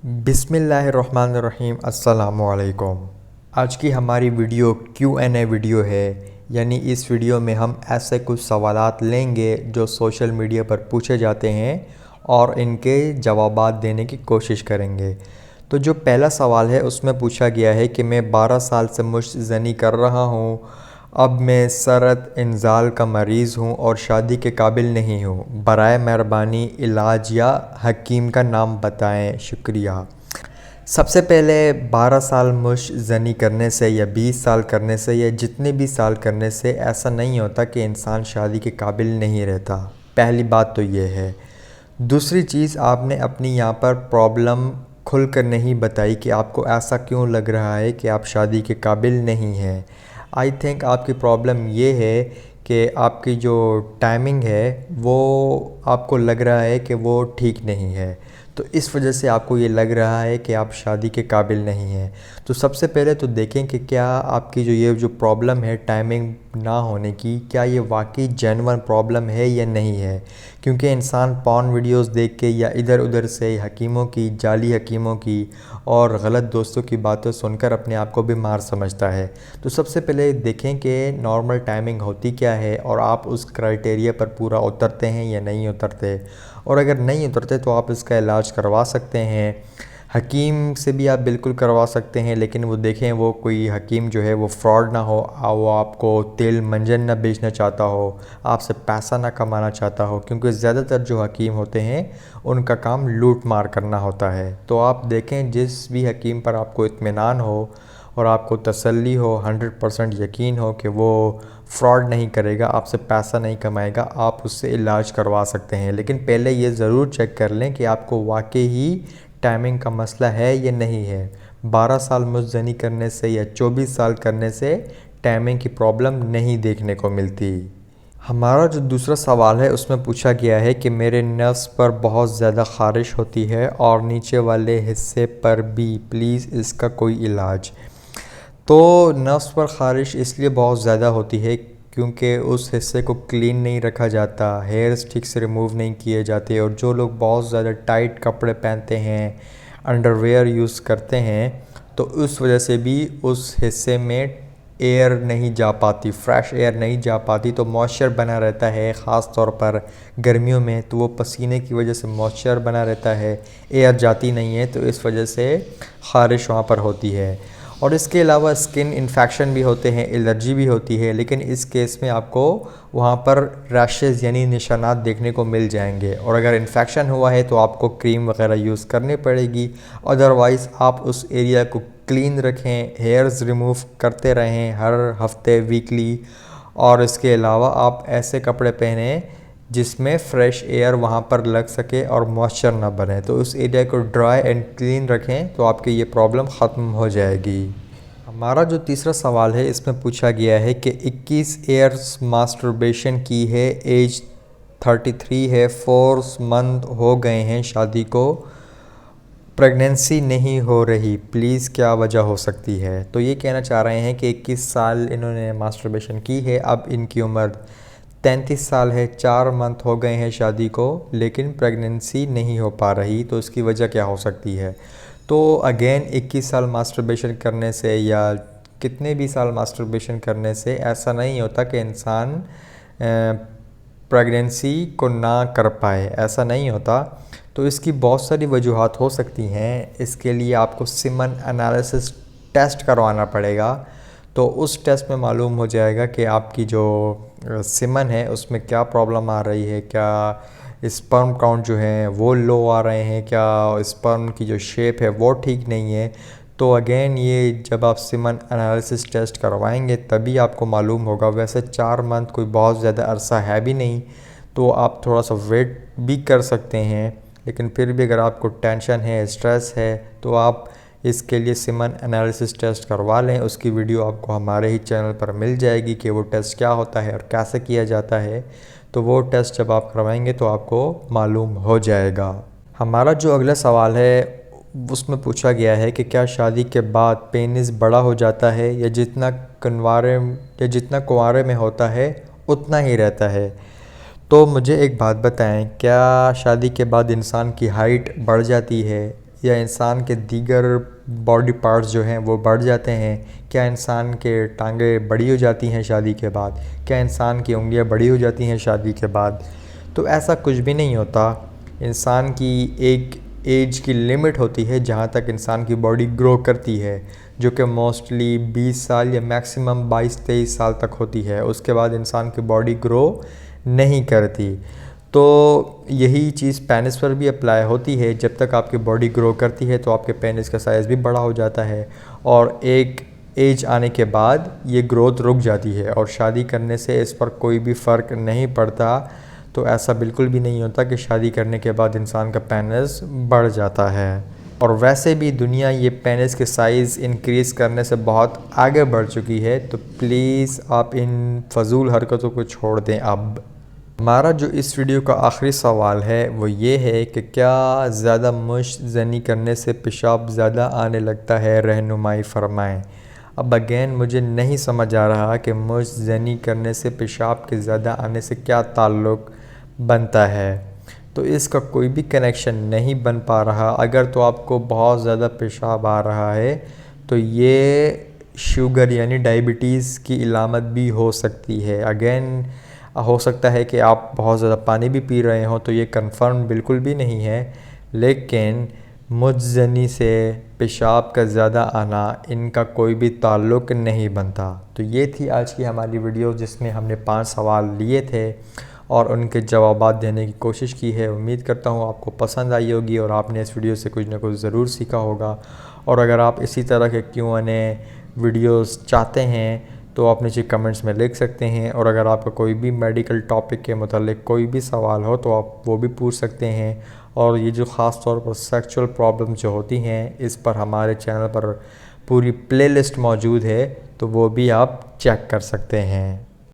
बिस्मिल्लाहिर्रहमानिर्रहीम अस्सलामुअलैकुम। आज की हमारी वीडियो Q&A वीडियो है, यानी इस वीडियो में हम ऐसे कुछ सवालात लेंगे जो सोशल मीडिया पर पूछे जाते हैं और इनके जवाबात देने की कोशिश करेंगे। तो जो पहला सवाल है उसमें पूछा गया है कि मैं 12 साल से मुश्तज़नी कर रहा हूँ। अब मैं सरत इंज़ाल का मरीज़ हूँ और शादी के काबिल नहीं हूँ। बराए मेहरबानी इलाज या हकीम का नाम बताएं, शुक्रिया। सबसे पहले 12 साल मुश्तज़नी करने से या 20 साल करने से या जितने भी साल करने से ऐसा नहीं होता कि इंसान शादी के काबिल नहीं रहता। पहली बात तो ये है। दूसरी चीज़, आपने अपनी यहाँ पर प्रॉब्लम खुल कर नहीं बताई कि आपको ऐसा क्यों लग रहा है कि आप शादी के काबिल नहीं हैं। आई थिंक आपकी प्रॉब्लम ये है कि आपकी जो टाइमिंग है वो आपको लग रहा है कि वो ठीक नहीं है, तो इस वजह से आपको ये लग रहा है कि आप शादी के काबिल नहीं हैं। तो सबसे पहले तो देखें कि क्या आपकी ये जो प्रॉब्लम है टाइमिंग ना होने की, क्या ये वाकई जेन्युइन प्रॉब्लम है या नहीं है। क्योंकि इंसान पॉर्न वीडियोस देख के या इधर उधर से हकीमों की, जाली हकीमों की और गलत दोस्तों की बातें सुनकर अपने आप को बीमार समझता है। तो सबसे पहले देखें कि नॉर्मल टाइमिंग होती क्या है और आप उस क्राइटेरिया पर पूरा उतरते हैं या नहीं उतरते। और अगर नहीं उतरते तो आप इसका इलाज करवा सकते हैं। हकीम से भी आप बिल्कुल करवा सकते हैं, लेकिन वो देखें वो कोई हकीम जो है वो फ्रॉड ना हो, वो आपको तेल मंजन ना बेचना चाहता हो, आपसे पैसा ना कमाना चाहता हो। क्योंकि ज़्यादातर जो हकीम होते हैं उनका काम लूट मार करना होता है। तो आप देखें जिस भी हकीम पर आपको इत्मीनान हो और आपको तसल्ली हो, 100% यकीन हो कि वो फ्रॉड नहीं करेगा, आपसे पैसा नहीं कमाएगा, आप उससे इलाज करवा सकते हैं। लेकिन पहले ये ज़रूर चेक कर लें कि आपको वाकई ही टाइमिंग का मसला है या नहीं है। 12 साल मुश्तज़नी करने से या 24 साल करने से टाइमिंग की प्रॉब्लम नहीं देखने को मिलती। हमारा जो दूसरा सवाल है उसमें पूछा गया है कि मेरे नफ्स पर बहुत ज़्यादा ख़ारिश होती है और नीचे वाले हिस्से पर भी, प्लीज़ इसका कोई इलाज। तो नफ्स पर ख़ारिश इसलिए बहुत ज़्यादा होती है क्योंकि उस हिस्से को क्लीन नहीं रखा जाता, हेयर्स ठीक से रिमूव नहीं किए जाते, और जो लोग बहुत ज़्यादा टाइट कपड़े पहनते हैं, अंडरवेयर यूज़ करते हैं, तो उस वजह से भी उस हिस्से में एयर नहीं जा पाती, फ्रेश एयर नहीं जा पाती। तो मॉइस्चर बना रहता है, ख़ास तौर पर गर्मियों में, तो वो पसीने की वजह से मॉइस्चर बना रहता है, एयर जाती नहीं है, तो इस वजह से ख़ारिश वहाँ पर होती है। और इसके अलावा स्किन इन्फेक्शन भी होते हैं, एलर्जी भी होती है, लेकिन इस केस में आपको वहाँ पर रैशेज़ यानी निशानात देखने को मिल जाएंगे। और अगर इन्फेक्शन हुआ है तो आपको क्रीम वगैरह यूज़ करनी पड़ेगी। अदरवाइज़ आप उस एरिया को क्लीन रखें, हेयर्स रिमूव करते रहें हर हफ्ते, वीकली। और इसके अलावा आप ऐसे कपड़े पहने जिसमें फ़्रेश एयर वहाँ पर लग सके और मॉइस्चर ना बने। तो उस एरिया को ड्राई एंड क्लीन रखें तो आपकी ये प्रॉब्लम ख़त्म हो जाएगी। हमारा जो तीसरा सवाल है इसमें पूछा गया है कि 21 ईयर्स मास्टरबेशन की है, एज 33 है, 4 मंथ हो गए हैं शादी को, प्रेगनेंसी नहीं हो रही, प्लीज़ क्या वजह हो सकती है। तो ये कहना चाह रहे हैं कि 21 साल इन्होंने मास्टरबेशन की है, अब इनकी उम्र 33 साल है, 4 मंथ हो गए हैं शादी को, लेकिन प्रेगनेंसी नहीं हो पा रही, तो इसकी वजह क्या हो सकती है। तो अगेन 21 साल मास्टरबेशन करने से या कितने भी साल मास्टरबेशन करने से ऐसा नहीं होता कि इंसान प्रेगनेंसी को ना कर पाए, ऐसा नहीं होता। तो इसकी बहुत सारी वजूहात हो सकती हैं। इसके लिए आपको सीमन एनालिसिस टेस्ट करवाना पड़ेगा। तो उस टेस्ट में मालूम हो जाएगा कि आपकी जो सीमन है उसमें क्या प्रॉब्लम आ रही है, क्या स्पर्म काउंट जो है वो लो आ रहे हैं, क्या स्पर्म की जो शेप है वो ठीक नहीं है। तो अगेन ये जब आप सीमन एनालिसिस टेस्ट करवाएंगे तभी आपको मालूम होगा। वैसे 4 मंथ कोई बहुत ज़्यादा अरसा है भी नहीं, तो आप थोड़ा सा वेट भी कर सकते हैं। लेकिन फिर भी अगर आपको टेंशन है, स्ट्रेस है, तो आप इसके लिए सीमन एनालिसिस टेस्ट करवा लें। उसकी वीडियो आपको हमारे ही चैनल पर मिल जाएगी कि वो टेस्ट क्या होता है और कैसे किया जाता है। तो वो टेस्ट जब आप करवाएंगे तो आपको मालूम हो जाएगा। हमारा जो अगला सवाल है उसमें पूछा गया है कि क्या शादी के बाद पेनिस बड़ा हो जाता है या जितना कुंवारे में होता है उतना ही रहता है। तो मुझे एक बात बताएं, क्या शादी के बाद इंसान की हाइट बढ़ जाती है या इंसान के दीगर बॉडी पार्ट्स जो हैं वो बढ़ जाते हैं? क्या इंसान के टांगें बड़ी हो जाती हैं शादी के बाद? क्या इंसान की उंगलियां बड़ी हो जाती हैं शादी के बाद? तो ऐसा कुछ भी नहीं होता। इंसान की एक एज की लिमिट होती है जहाँ तक इंसान की बॉडी ग्रो करती है, जो कि मोस्टली 20 साल या मैक्सिमम 22-23 साल तक होती है। उसके बाद इंसान की बॉडी ग्रो नहीं करती। तो यही चीज़ पेनिस पर भी अप्लाई होती है। जब तक आपकी बॉडी ग्रो करती है तो आपके पेनिस का साइज़ भी बड़ा हो जाता है, और एक एज आने के बाद ये ग्रोथ रुक जाती है, और शादी करने से इस पर कोई भी फ़र्क नहीं पड़ता। तो ऐसा बिल्कुल भी नहीं होता कि शादी करने के बाद इंसान का पेनिस बढ़ जाता है। और वैसे भी दुनिया ये पेनिस के साइज़ इंक्रीज़ करने से बहुत आगे बढ़ चुकी है। तो प्लीज़ आप इन फजूल हरकतों को छोड़ दें अब। हमारा जो इस वीडियो का आखिरी सवाल है वो ये है कि क्या ज़्यादा मुश्त ज़नी करने से पेशाब ज़्यादा आने लगता है? रहनुमाई फ़रमाएँ। अब अगेन मुझे नहीं समझ आ रहा कि मुश्त ज़नी करने से पेशाब के ज़्यादा आने से क्या ताल्लुक़ बनता है। तो इसका कोई भी कनेक्शन नहीं बन पा रहा। अगर तो आपको बहुत ज़्यादा पेशाब आ रहा है तो ये शुगर यानी डायबिटीज़ की इलामत भी हो सकती है। अगेन हो सकता है कि आप बहुत ज़्यादा पानी भी पी रहे हों, तो ये कंफर्म बिल्कुल भी नहीं है। लेकिन मुज़नी से पेशाब का ज़्यादा आना, इनका कोई भी ताल्लुक़ नहीं बनता। तो ये थी आज की हमारी वीडियो जिसमें हमने 5 सवाल लिए थे और उनके जवाबात देने की कोशिश की है। उम्मीद करता हूँ आपको पसंद आई होगी और आपने इस वीडियो से कुछ ना कुछ ज़रूर सीखा होगा। और अगर आप इसी तरह के Q&A वीडियोस चाहते हैं तो आप नीचे कमेंट्स में लिख सकते हैं। और अगर आपका कोई भी मेडिकल टॉपिक के मतलब कोई भी सवाल हो तो आप वो भी पूछ सकते हैं। और ये जो ख़ास तौर पर सेक्सुअल प्रॉब्लम जो होती हैं, इस पर हमारे चैनल पर पूरी प्लेलिस्ट मौजूद है, तो वो भी आप चेक कर सकते हैं।